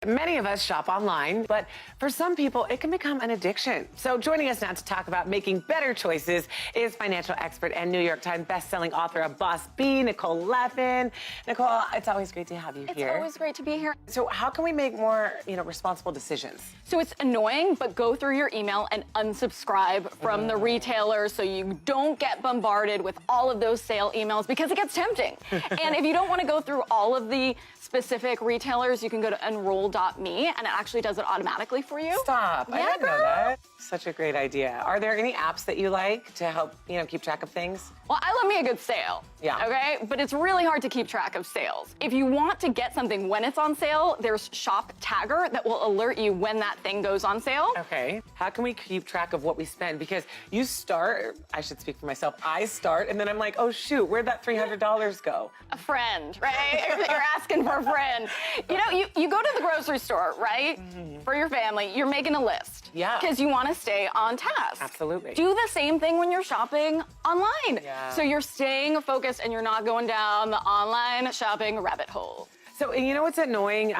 Many of us shop online, but for some people, it can become an addiction. So joining us now to talk about making better choices is financial expert and New York Times bestselling author of Boss B, Nicole Lapin. Nicole, it's always great to have you here. It's always great to be here. So how can we make more, responsible decisions? So it's annoying, but go through your email and unsubscribe from the retailers so you don't get bombarded with all of those sale emails because it gets tempting. And if you don't want to go through all of the specific retailers, you can go to enroll.me and it actually does it automatically for you. Stop. I Yeah, didn't know girl. that. Such a great idea. Are there any apps that you like to help, keep track of things? Well, I love me a good sale. Yeah. Okay? But it's really hard to keep track of sales. If you want to get something when it's on sale, there's Shop Tagger that will alert you when that thing goes on sale. Okay. How can we keep track of what we spend? Because you start, I should speak for myself, I start, and then I'm like, oh shoot, where'd that $300 go? A friend, right? You're asking for a friend. You go to the grocery store, right? For your family, you're making a list. Yeah. Because you want to stay on task. Absolutely. Do the same thing when you're shopping online. Yeah. So you're staying focused and you're not going down the online shopping rabbit hole. So, you know what's annoying?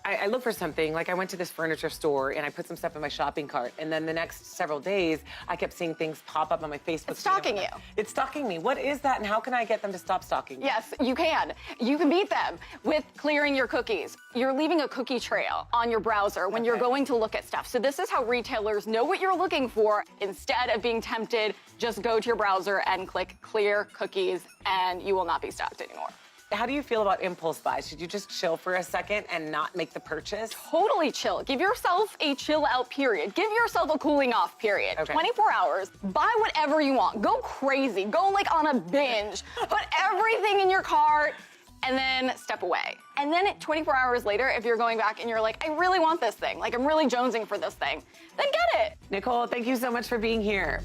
I look for something, like I went to this furniture store and I put some stuff in my shopping cart, and then the next several days, I kept seeing things pop up on my Facebook. It's stalking you. It's stalking me. What is that, and how can I get them to stop stalking me? Yes, you can. You can beat them with clearing your cookies. You're leaving a cookie trail on your browser when you're going to look at stuff. So this is how retailers know what you're looking for. Instead of being tempted, just go to your browser and click clear cookies, and you will not be stalked anymore. How do you feel about impulse buys? Should you just chill for a second and not make the purchase? Totally chill. Give yourself a chill out period. Give yourself a cooling off period. Okay. 24 hours. Buy whatever you want. Go crazy. Go like on a binge. Put everything in your cart and then step away. And then 24 hours later, if you're going back and you're like, I really want this thing, like I'm really jonesing for this thing, then get it. Nicole, thank you so much for being here.